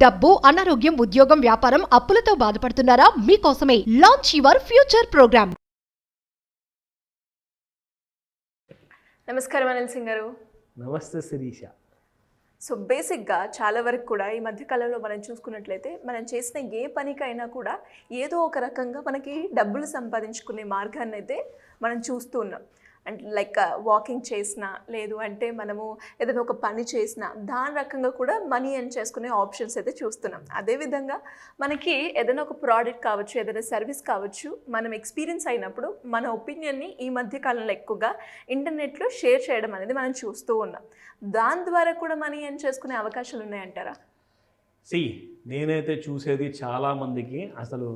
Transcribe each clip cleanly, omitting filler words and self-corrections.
డబ్బు, అనారోగ్యం, ఉద్యోగం, వ్యాపారం, అప్పులతో బాధపడుతున్నారా? మీకోసమే లాంచ్ యువర్ ఫ్యూచర్ ప్రోగ్రామ్. నమస్కారం అనిల్ సింగ్ గారు. నమస్తే శిరీష. సో బేసిక్గా చాలా వరకు కూడా ఈ మధ్యకాలంలో మనం చూసుకున్నట్లయితే మనం చేసిన ఏ పనికైనా కూడా ఏదో ఒక రకంగా మనకి డబ్బులు సంపాదించుకునే మార్గాన్ని అయితే మనం చూస్తూ ఉన్నాం. అండ్ లైక్ వాకింగ్ చేసినా లేదు అంటే మనము ఏదైనా ఒక పని చేసినా దాని రకంగా కూడా మనీ ఎర్న్ చేసుకునే ఆప్షన్స్ అయితే చూస్తున్నాం. అదేవిధంగా మనకి ఏదైనా ఒక ప్రోడక్ట్ కావచ్చు, ఏదైనా సర్వీస్ కావచ్చు, మనం ఎక్స్పీరియన్స్ అయినప్పుడు మన ఒపీనియన్ని ఈ మధ్యకాలంలో ఎక్కువగా ఇంటర్నెట్లో షేర్ చేయడం అనేది మనం చూస్తూ ఉన్నాం. దాని ద్వారా కూడా మనీ ఎర్న్ చేసుకునే అవకాశాలు ఉన్నాయంటారా? నేనైతే చూసేది చాలామందికి అసలు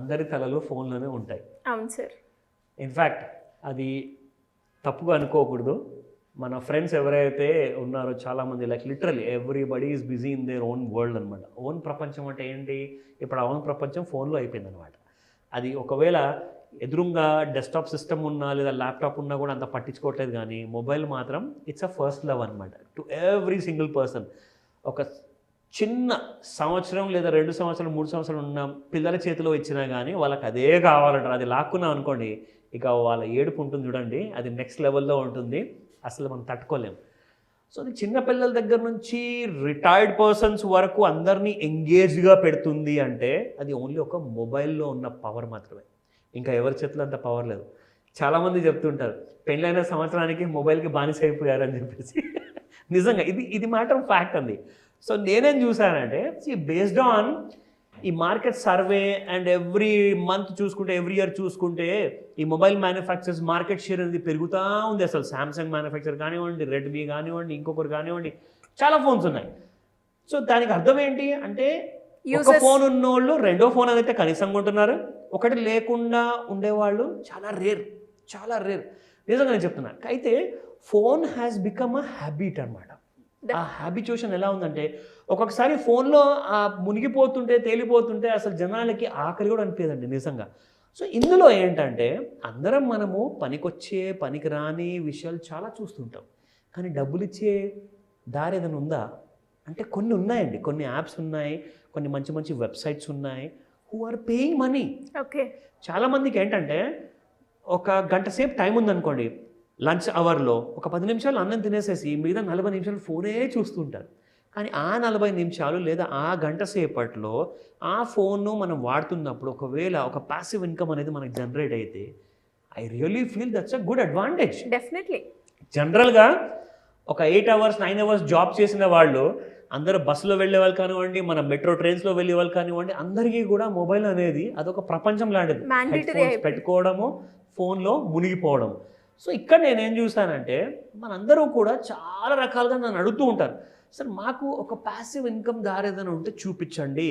అందరి తలలో ఫోన్లోనే ఉంటాయి. అవును సార్. ఇన్ఫ్యాక్ట్ అది తప్పుగా అనుకోకూడదు. మన ఫ్రెండ్స్ ఎవరైతే ఉన్నారో చాలామంది like literally everybody is busy in their own world అనమాట. ఓన్ ప్రపంచం అంటే ఏంటి? ఇప్పుడు ఆ ఓన్ ప్రపంచం ఫోన్లో అయిపోయింది అనమాట. అది ఒకవేళ ఎదురుగా డెస్క్టాప్ సిస్టమ్ ఉన్నా లేదా ల్యాప్టాప్ ఉన్నా కూడా అంత పట్టించుకోవట్లేదు, కానీ మొబైల్ మాత్రం ఇట్స్ అ ఫస్ట్ లవ్ అనమాట టు ఎవ్రీ సింగిల్ పర్సన్. ఒక చిన్న సంవత్సరం లేదా 2 సంవత్సరాలు 3 సంవత్సరాలు ఉన్న పిల్లల చేతిలో ఇచ్చినా కానీ వాళ్ళకి అదే కావాలంటారు. అది లాక్కున్నాం అనుకోండి, ఇక వాళ్ళ ఏడుపు ఉంటుంది చూడండి, అది నెక్స్ట్ లెవెల్లో ఉంటుంది, అసలు మనం తట్టుకోలేము. సో అది చిన్నపిల్లల దగ్గర నుంచి రిటైర్డ్ పర్సన్స్ వరకు అందరినీ ఎంగేజ్గా పెడుతుంది అంటే అది ఓన్లీ ఒక మొబైల్లో ఉన్న పవర్ మాత్రమే. ఇంకా ఎవరి చేతిలో అంత పవర్ లేదు. చాలామంది చెప్తుంటారు పెళ్ళైన సంవత్సరానికి మొబైల్కి బానిస అయిపోయారని చెప్పేసి. నిజంగా ఇది మాత్రం ఫ్యాక్ట్ అండి. సో నేనేం చూసానంటే బేస్డ్ ఆన్ ఈ market survey and every month చూసుకుంటే, ఎవ్రీ ఇయర్ చూసుకుంటే ఈ మొబైల్ మ్యానుఫ్యాక్చర్స్ మార్కెట్ షేర్ అనేది పెరుగుతూ ఉంది. అసలు శాంసంగ్ మ్యానుఫ్యాక్చర్ కానివ్వండి, రెడ్మీ కానివ్వండి, ఇంకొకరు కానివ్వండి, చాలా ఫోన్స్ ఉన్నాయి. సో దానికి అర్థం ఏంటి అంటే ఒక ఫోన్ ఉన్నోళ్ళు రెండో ఫోన్ అయితే కనీసం కొంటున్నారు, ఒకటి లేకుండా ఉండేవాళ్ళు చాలా రేర్. నిజంగా నేను చెప్తున్నా. అయితే phone has become a habit అనమాట. ఆ హ్యాబిచుయేషన్ ఎలా ఉందంటే ఒక్కొక్కసారి ఫోన్లో మునిగిపోతుంటే తేలిపోతుంటే అసలు జనాలకి ఆకలి కూడా అనిపించదండి నిజంగా. సో ఇందులో ఏంటంటే అందరం మనము పనికొచ్చే పనికి రాని విషయాలు చాలా చూస్తుంటాం, కానీ డబ్బులు ఇచ్చే దారి ఏదైనా ఉందా అంటే కొన్ని ఉన్నాయండి. కొన్ని యాప్స్ ఉన్నాయి, కొన్ని మంచి మంచి వెబ్సైట్స్ ఉన్నాయి who are paying money. Okay. చాలామందికి ఏంటంటే ఒక గంట సేపు టైం ఉందనుకోండి, లంచ్ అవర్లో ఒక 10 నిమిషాలు అన్నం తినేసేసి మిగతా 40 నిమిషాలు ఫోనే చూస్తుంటారు. కానీ ఆ 40 నిమిషాలు లేదా ఆ గంట సేపట్లో ఆ ఫోన్ను మనం వాడుతున్నప్పుడు ఒకవేళ ఒక ప్యాసివ్ ఇన్కమ్ అనేది మనకు జనరేట్ అయితే I really feel that's a good advantage. Definitely. జనరల్గా ఒక 8 అవర్స్ 9 అవర్స్ జాబ్ చేసిన వాళ్ళు అందరూ బస్సులో వెళ్ళే వాళ్ళు కానివ్వండి, మన మెట్రో ట్రైన్స్లో వెళ్ళే వాళ్ళు కానివ్వండి, అందరికీ కూడా మొబైల్ అనేది అదొక ప్రపంచం లాంటిది. పెట్టుకోవడము, ఫోన్లో మునిగిపోవడం. సో ఇక్కడ నేనేం చూసానంటే మనందరూ కూడా చాలా రకాలుగా నన్ను అడుగుతూ ఉంటారు, సార్ మాకు ఒక ప్యాసివ్ ఇన్కమ్ దారి ఏదైనా ఉంటే చూపించండి,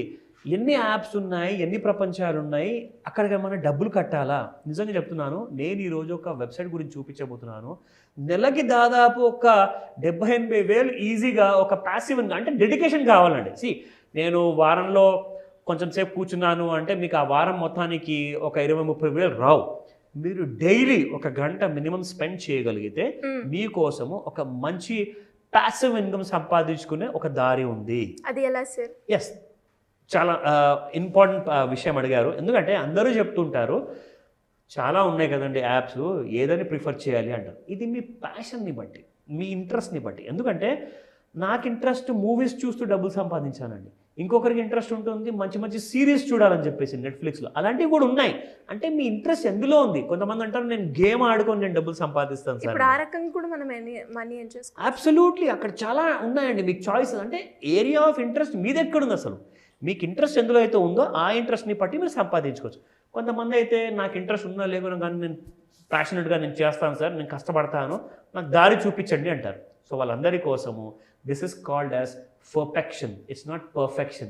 ఎన్ని యాప్స్ ఉన్నాయి, ఎన్ని ప్రపంచాలు ఉన్నాయి, అక్కడికి ఏమైనా డబ్బులు కట్టాలా? నిజంగా చెప్తున్నాను, నేను ఈరోజు ఒక వెబ్సైట్ గురించి చూపించబోతున్నాను. నెలకి దాదాపు ఒక 70-80 వేలు ఈజీగా ఒక ప్యాసివ్ ఇన్కమ్ అంటే డెడికేషన్ కావాలండి. నేను వారంలో కొంచెం సేపు కూర్చున్నాను అంటే మీకు ఆ వారం మొత్తానికి ఒక 20-30 వేలు రావు. మీరు డైలీ ఒక గంట మినిమం స్పెండ్ చేయగలిగితే మీకోసము ఒక మంచి ప్యాసివ్ ఇన్కమ్ సంపాదించుకునే ఒక దారి ఉంది. అది ఎలా సార్? ఎస్, చాలా ఇంపార్టెంట్ విషయం అడిగారు. ఎందుకంటే అందరూ చెప్తుంటారు చాలా ఉన్నాయి కదండి యాప్స్, ఏదని ప్రిఫర్ చేయాలి అంటారు. ఇది మీ ప్యాషన్ని బట్టి, మీ ఇంట్రెస్ట్ని బట్టి. ఎందుకంటే నాకు ఇంట్రెస్ట్ మూవీస్ చూస్తూ డబ్బులు సంపాదించానండి, ఇంకొకరికి ఇంట్రెస్ట్ ఉంటుంది మంచి మంచి సిరీస్ చూడాలని చెప్పేసి నెట్ఫ్లిక్స్లో, అలాంటివి కూడా ఉన్నాయి. అంటే మీ ఇంట్రెస్ట్ ఎందులో ఉంది? కొంతమంది అంటారు నేను గేమ్ ఆడుకొని నేను డబ్బులు సంపాదిస్తాను సార్. ఇప్పుడు ఆ రకంగా కూడా మనం మనీ ఎర్న్ చేసుకోవచ్చు. అబ్సల్యూట్లీ, అక్కడ చాలా ఉన్నాయండి మీకు చాయిస్. అంటే ఏరియా ఆఫ్ ఇంట్రెస్ట్ మీది ఎక్కడుంది? అసలు మీకు ఇంట్రెస్ట్ ఎందులో అయితే ఉందో ఆ ఇంట్రెస్ట్ని బట్టి మీరు సంపాదించుకోవచ్చు. కొంతమంది అయితే నాకు ఇంట్రెస్ట్ ఉన్నా లేకున్నా కానీ నేను ప్యాషనెట్గా నేను చేస్తాను సార్, నేను కష్టపడతాను, నాకు దారి చూపించండి అంటారు. సో వాళ్ళందరి కోసము this is called as perfection. It's not perfection.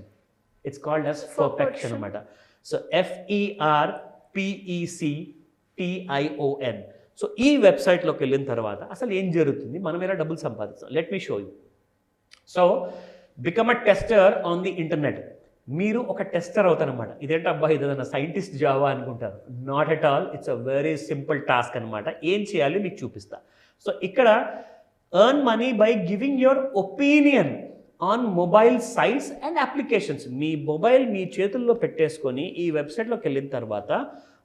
It's called as perfection అన్నమాట. So FERPECTION. సో ఈ వెబ్సైట్లోకి వెళ్ళిన తర్వాత అసలు ఏం జరుగుతుంది, మనం ఎలా డబ్బులు సంపాదిస్తాం, let me show you. So become a tester on the internet. మీరు ఒక టెస్టర్ అవుతారనమాట. ఇదేంటి అబ్బా ఇదేదన్నా సైంటిస్ట్ జావా అనుకుంటారు. Not at all, it's a very simple task అనమాట. ఏం చేయాలి మీకు చూపిస్తా. సో ఇక్కడ earn money by giving your opinion on mobile sites and applications. మీ మొబైల్ మీ చేతుల్లో పెట్టేసుకొని ఈ వెబ్సైట్లోకి వెళ్ళిన తర్వాత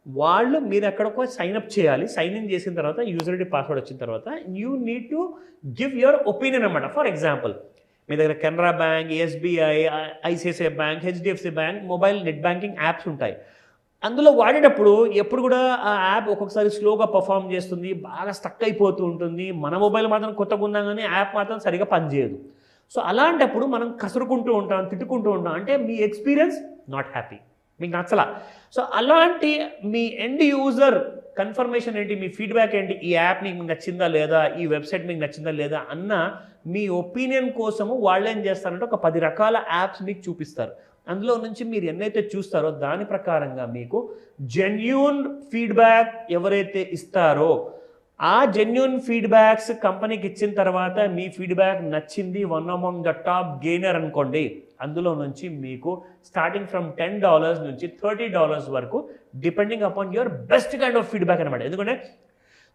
వాళ్ళు మీరు ఎక్కడికో సైన్అప్ చేయాలి. సైన్ ఇన్ చేసిన తర్వాత యూజర్ ఐడి పాస్వర్డ్ వచ్చిన తర్వాత you need to give your opinion అనమాట. ఫర్ ఎగ్జాంపుల్, మీ దగ్గర Canara bank, SBI, ICICI bank, HDFC bank mobile net banking apps ఉంటాయి. అందులో వాడేటప్పుడు ఎప్పుడు కూడా ఆ యాప్ ఒక్కొక్కసారి స్లోగా పర్ఫామ్ చేస్తుంది, బాగా స్టక్ అయిపోతూ ఉంటుంది. మన మొబైల్ మాత్రం కొత్తగా ఉన్నా కానీ యాప్ మాత్రం సరిగా పనిచేయదు. సో అలాంటప్పుడు మనం కసురుకుంటూ ఉంటాం, తిట్టుకుంటూ ఉంటాం. అంటే మీ ఎక్స్పీరియన్స్ నాట్ హ్యాపీ, మీకు నచ్చలా. సో అలాంటి మీ ఎండ్ యూజర్ కన్ఫర్మేషన్ ఏంటి, మీ ఫీడ్బ్యాక్ ఏంటి, ఈ యాప్ మీకు నచ్చిందా లేదా, ఈ వెబ్సైట్ మీకు నచ్చిందా లేదా అన్న మీ ఒపీనియన్ కోసము వాళ్ళు ఏం చేస్తారంటే ఒక 10 రకాల యాప్స్ మీకు చూపిస్తారు. అందులో నుంచి మీరు ఎన్నైతే చూస్తారో దాని ప్రకారంగా మీకు జెన్యూన్ ఫీడ్బ్యాక్ ఎవరైతే ఇస్తారో ఆ జెన్యూన్ ఫీడ్బ్యాక్స్ కంపెనీకి ఇచ్చిన తర్వాత మీ ఫీడ్బ్యాక్ నచ్చింది, one among the top gainer అనుకోండి, అందులో నుంచి మీకు స్టార్టింగ్ ఫ్రమ్ $10 నుంచి $30 వరకు depending upon your best kind of feedback అనమాట. ఎందుకంటే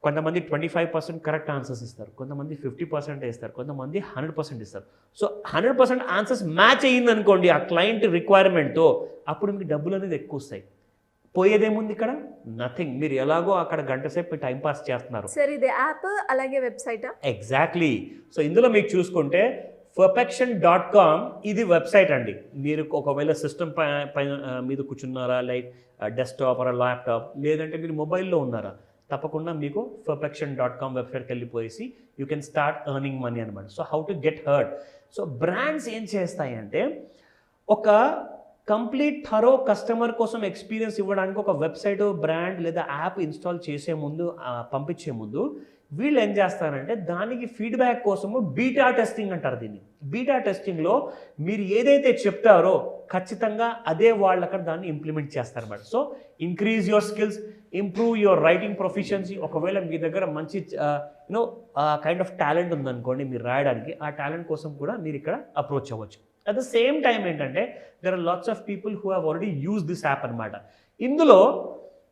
కొంతమంది 25% కరెక్ట్ ఆన్సర్స్ ఇస్తారు, కొంతమంది 50% ఇస్తారు, కొంతమంది 100% ఇస్తారు. సో 100% ఆన్సర్స్ మ్యాచ్ అయ్యింది అనుకోండి ఆ క్లయింట్ రిక్వైర్మెంట్తో, అప్పుడు మీకు డబ్బులు అనేది ఎక్కువ వస్తాయి. పోయేదేముంది ఇక్కడ? నథింగ్. మీరు ఎలాగో అక్కడ గంట సేపు టైం పాస్ చేస్తున్నారు. సార్ ఇది యాప్ అలాగే వెబ్సైటా? ఎగ్జాక్ట్లీ. సో ఇందులో మీకు చూసుకుంటే perfection.com ఇది వెబ్సైట్ అండి. మీరు ఒకవేళ సిస్టమ్ పైన మీద కూర్చున్నారా, లైక్ డెస్క్టాప్ ఆర్ ల్యాప్టాప్, లేదంటే మీరు మొబైల్లో ఉన్నారా, తప్పకుండా మీకు perfection.com వెబ్సైట్కి వెళ్ళిపోయేసి you can start earning money అనమాట. So how to get heard. So brands ఏం చేస్తాయి అంటే ఒక కంప్లీట్ థరో కస్టమర్ కోసం ఎక్స్పీరియన్స్ ఇవ్వడానికి ఒక వెబ్సైట్, బ్రాండ్ లేదా యాప్ ఇన్స్టాల్ చేసే ముందు, పంపించే ముందు వీళ్ళు ఏం చేస్తారంటే దానికి ఫీడ్బ్యాక్ కోసము బీటా టెస్టింగ్ అంటారు దీన్ని. బీటా టెస్టింగ్లో మీరు ఏదైతే చెప్తారో ఖచ్చితంగా అదే వాళ్ళు అక్కడ దాన్ని ఇంప్లిమెంట్ చేస్తారన్నమాట. So increase your skills, improve your writing proficiency. ఒకవేళ మీ దగ్గర మంచి కైండ్ ఆఫ్ టాలెంట్ ఉందనుకోండి మీరు రాయడానికి, ఆ టాలెంట్ కోసం కూడా మీరు ఇక్కడ అప్రోచ్ అవ్వచ్చు. అట్ ద సేమ్ టైం ఏంటంటే there are lots of people who have already use this app అనమాట. ఇందులో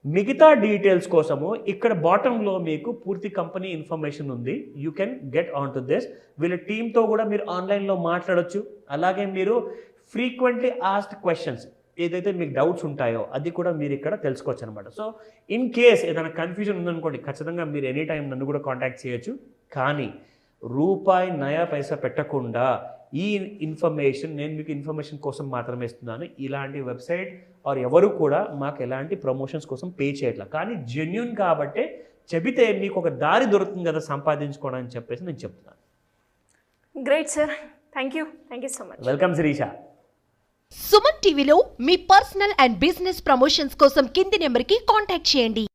మిగతా డీటెయిల్స్ కోసము ఇక్కడ బాటంలో మీకు పూర్తి కంపెనీ ఇన్ఫర్మేషన్ ఉంది. You can get on to this. వీళ్ళ టీంతో కూడా మీరు ఆన్లైన్లో మాట్లాడచ్చు. అలాగే మీరు ఫ్రీక్వెంట్లీ ఆస్క్డ్ క్వశ్చన్స్ ఏదైతే మీకు డౌట్స్ ఉంటాయో అది కూడా మీరు ఇక్కడ తెలుసుకోవచ్చు అనమాట. సో ఇన్ కేస్ ఏదైనా కన్ఫ్యూజన్ ఉందనుకోండి, ఖచ్చితంగా మీరు ఎనీ టైం నన్ను కూడా కాంటాక్ట్ చేయొచ్చు. కానీ రూపాయి నయా పైసా పెట్టకుండా ఈ ఇన్ఫర్మేషన్ నేను మీకు ఇన్ఫర్మేషన్ కోసం మాత్రమే ఇస్తున్నాను. ఇలాంటి వెబ్సైట్ ఆర్ ఎవరు కూడా మాకు ఎలాంటి ప్రమోషన్స్ కోసం పే చేయట్లా. కానీ జెన్యూన్ కాబట్టే చెబితే మీకు ఒక దారి దొరుకుతుంది కదా సంపాదించుకోవడానికి చెప్పేసి నేను చెప్తున్నాను. Great sir, thank you so much. Welcome Shirisha. Suman టీవీలో మీ పర్సనల్ అండ్ బిజినెస్ ప్రమోషన్స్ కోసం కింది నెంబర్కి కాంటాక్ట్ చేయండి.